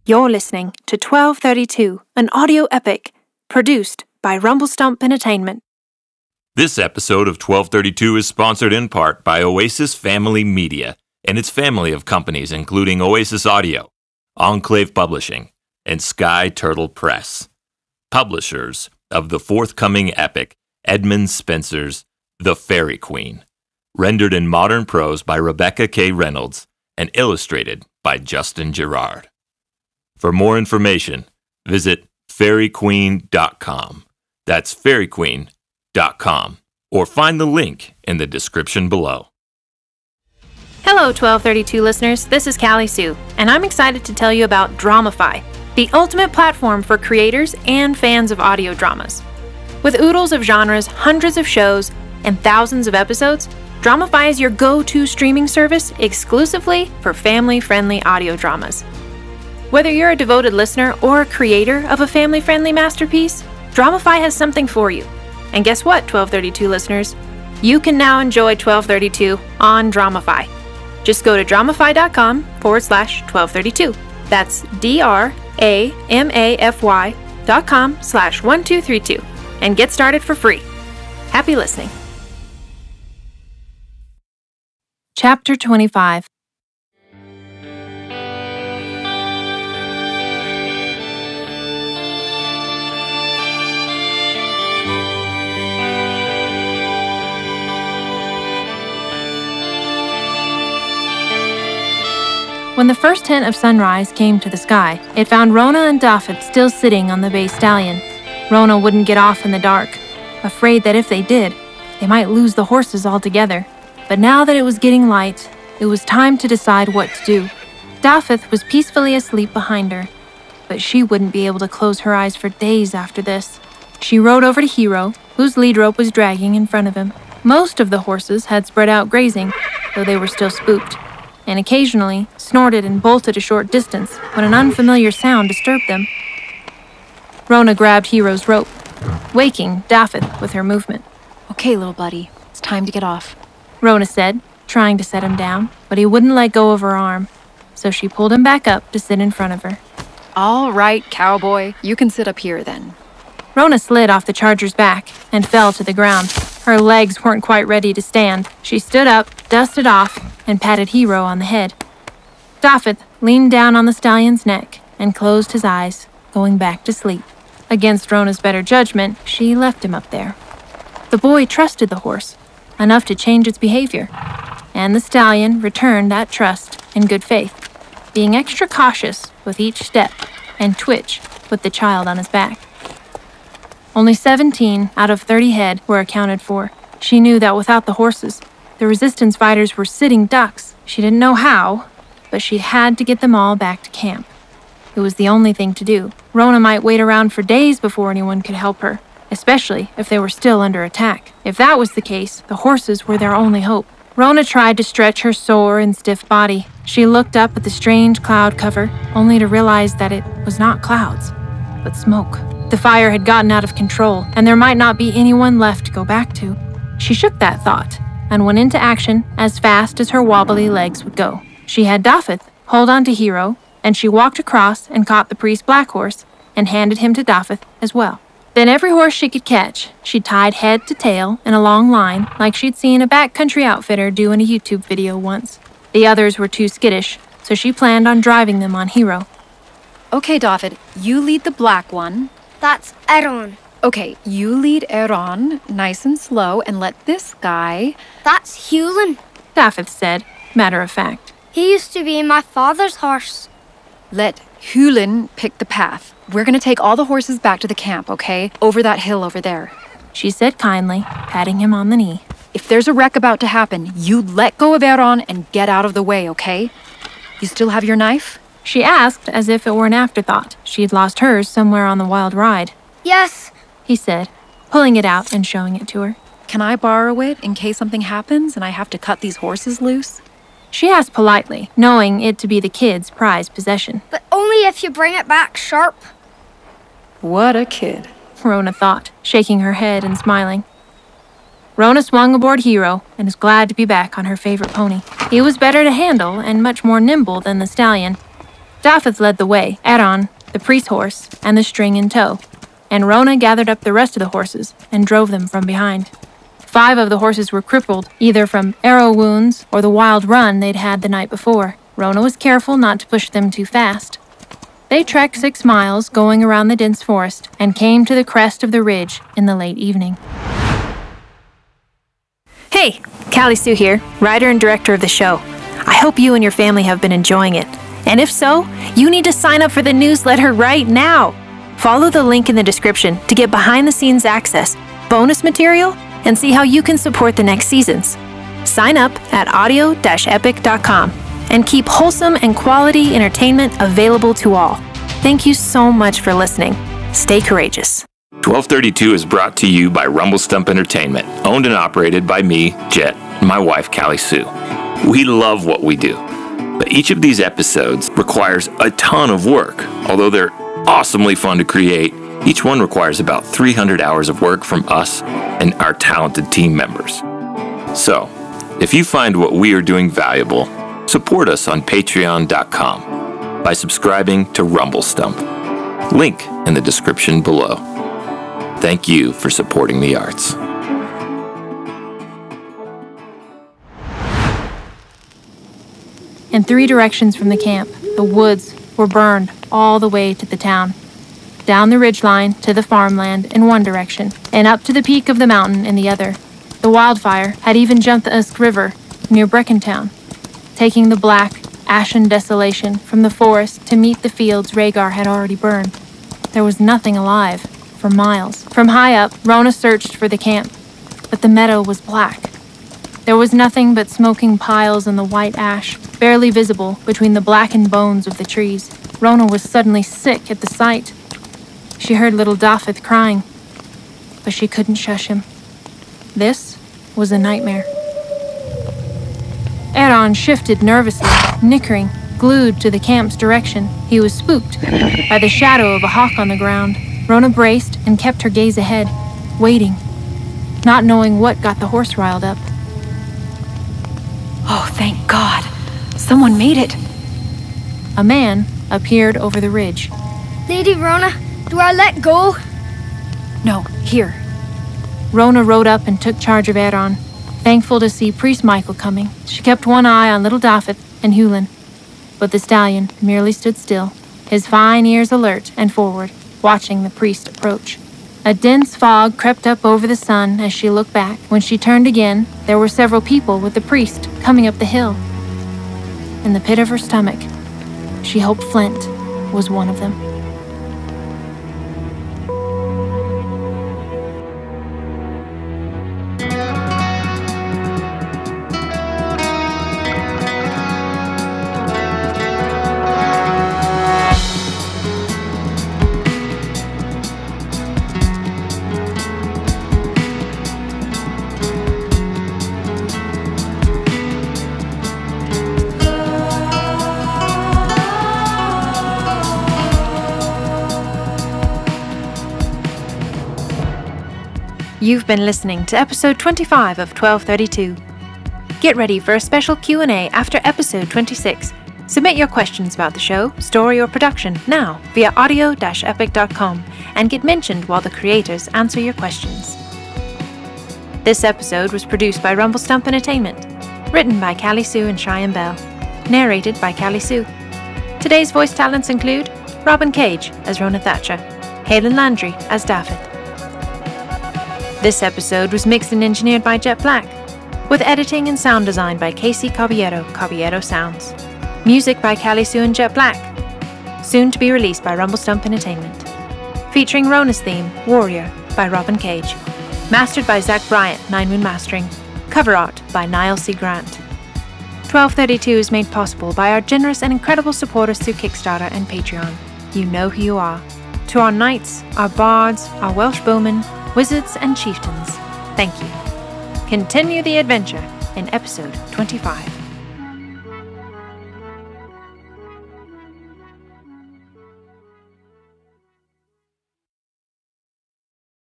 You're listening to 1232, an audio epic, produced by RumbleStump Entertainment. This episode of 1232 is sponsored in part by Oasis Family Media and its family of companies including Oasis Audio, Enclave Publishing, and Sky Turtle Press. Publishers of the forthcoming epic Edmund Spenser's The Fairy Queen, rendered in modern prose by Rebecca K. Reynolds and illustrated by Justin Gerard. For more information, visit fairyqueen.com. That's fairyqueen.com. Or find the link in the description below. Hello, 1232 listeners. This is Callie Sioux, and I'm excited to tell you about Dramify, the ultimate platform for creators and fans of audio dramas. With oodles of genres, hundreds of shows, and thousands of episodes, Dramify is your go-to streaming service exclusively for family-friendly audio dramas. Whether you're a devoted listener or a creator of a family-friendly masterpiece, Dramify has something for you. And guess what, 1232 listeners? You can now enjoy 1232 on Dramify. Just go to dramify.com/1232. That's DRAMAFY.com/1232 and get started for free. Happy listening. Chapter 25. When the first hint of sunrise came to the sky, it found Rhona and Dafydd still sitting on the bay stallion. Rhona wouldn't get off in the dark, afraid that if they did, they might lose the horses altogether. But now that it was getting light, it was time to decide what to do. Dafydd was peacefully asleep behind her, but she wouldn't be able to close her eyes for days after this. She rode over to Hero, whose lead rope was dragging in front of him. Most of the horses had spread out grazing, though they were still spooked, and occasionally snorted and bolted a short distance when an unfamiliar sound disturbed them. Rhona grabbed Hero's rope, waking Dafydd with her movement. Okay, little buddy, it's time to get off, Rhona said, trying to set him down, but he wouldn't let go of her arm, so she pulled him back up to sit in front of her. All right, cowboy, you can sit up here then. Rhona slid off the charger's back and fell to the ground. Her legs weren't quite ready to stand. She stood up, dusted off, and patted Hero on the head. Dafydd leaned down on the stallion's neck and closed his eyes, going back to sleep. Against Rhona's better judgment, she left him up there. The boy trusted the horse, enough to change its behavior, and the stallion returned that trust in good faith, being extra cautious with each step and twitch with the child on his back. Only 17 out of 30 head were accounted for. She knew that without the horses, the resistance fighters were sitting ducks. She didn't know how, but she had to get them all back to camp. It was the only thing to do. Rhona might wait around for days before anyone could help her, especially if they were still under attack. If that was the case, the horses were their only hope. Rhona tried to stretch her sore and stiff body. She looked up at the strange cloud cover, only to realize that it was not clouds, but smoke. The fire had gotten out of control, and there might not be anyone left to go back to. She shook that thought and went into action as fast as her wobbly legs would go. She had Dafydd hold on to Hero, and she walked across and caught the priest's black horse and handed him to Dafydd as well. Then every horse she could catch, she tied head to tail in a long line like she'd seen a backcountry outfitter do in a YouTube video once. The others were too skittish, so she planned on driving them on Hero. Okay, Dafydd, you lead the black one. That's Eron. Okay, you lead Eron, nice and slow, and let this guy... That's Hewlin. Dafydd said, matter of fact. He used to be my father's horse. Let Hewlin pick the path. We're gonna take all the horses back to the camp, okay? Over that hill over there. She said kindly, patting him on the knee. If there's a wreck about to happen, you let go of Eron and get out of the way, okay? You still have your knife? She asked as if it were an afterthought. She'd lost hers somewhere on the wild ride. Yes, he said, pulling it out and showing it to her. Can I borrow it in case something happens and I have to cut these horses loose? She asked politely, knowing it to be the kid's prized possession. But only if you bring it back sharp. What a kid, Rhona thought, shaking her head and smiling. Rhona swung aboard Hero and was glad to be back on her favorite pony. He was better to handle and much more nimble than the stallion. Dafydd led the way, Eron, the priest's horse, and the string in tow, and Rhona gathered up the rest of the horses and drove them from behind. 5 of the horses were crippled, either from arrow wounds or the wild run they'd had the night before. Rhona was careful not to push them too fast. They trekked 6 miles, going around the dense forest, and came to the crest of the ridge in the late evening. Hey, Callie Sioux here, writer and director of the show. I hope you and your family have been enjoying it. And if so, you need to sign up for the newsletter right now. Follow the link in the description to get behind-the-scenes access, bonus material, and see how you can support the next seasons. Sign up at audio-epic.com and keep wholesome and quality entertainment available to all. Thank you so much for listening. Stay courageous. 1232 is brought to you by RumbleStump Entertainment, owned and operated by me, Jhett, and my wife, Callie Sioux. We love what we do, but each of these episodes requires a ton of work. Although they're awesomely fun to create, each one requires about 300 hours of work from us and our talented team members. So, if you find what we are doing valuable, support us on patreon.com by subscribing to RumbleStump. Link in the description below. Thank you for supporting the arts. In 3 directions from the camp, the woods were burned all the way to the town. Down the ridgeline to the farmland in one direction, and up to the peak of the mountain in the other. The wildfire had even jumped the Usk River near Breckentown, taking the black, ashen desolation from the forest to meet the fields Rhaegar had already burned. There was nothing alive for miles. From high up, Rhona searched for the camp, but the meadow was black. There was nothing but smoking piles in the white ash, barely visible between the blackened bones of the trees. Rhona was suddenly sick at the sight. She heard little Dafydd crying, but she couldn't shush him. This was a nightmare. Eron shifted nervously, nickering, glued to the camp's direction. He was spooked by the shadow of a hawk on the ground. Rhona braced and kept her gaze ahead, waiting, not knowing what got the horse riled up. Oh, thank God. Someone made it. A man appeared over the ridge. Lady Rhona, do I let go? No, here. Rhona rode up and took charge of Eron, thankful to see Priest Michael coming. She kept one eye on little Dafydd and Hulan, but the stallion merely stood still, his fine ears alert and forward, watching the priest approach. A dense fog crept up over the sun as she looked back. When she turned again, there were several people with the priest coming up the hill. In the pit of her stomach, she hoped Flint was one of them. You've been listening to episode 25 of 1232. Get ready for a special Q&A after episode 26. Submit your questions about the show, story, or production now via audio-epic.com and get mentioned while the creators answer your questions. This episode was produced by RumbleStump Entertainment, written by Callie Sioux and Cheyenne Belle, narrated by Callie Sioux. Today's voice talents include Robyn Cage as Rhona Thatcher, Kaelyn Landry as Dafydd. This episode was mixed and engineered by Jhett Black, with editing and sound design by Caballero, Caballero Sounds. Music by Callie Sioux and Jhett Black, soon to be released by RumbleStump Entertainment. Featuring Rhona's theme, Warrior, by Robyn Cage. Mastered by Zach Bryant, 9 Moon Mastering. Cover art by Niall C. Grant. 1232 is made possible by our generous and incredible supporters through Kickstarter and Patreon. You know who you are. To our knights, our bards, our Welsh Bowmen, wizards and chieftains, thank you. Continue the adventure in episode 25.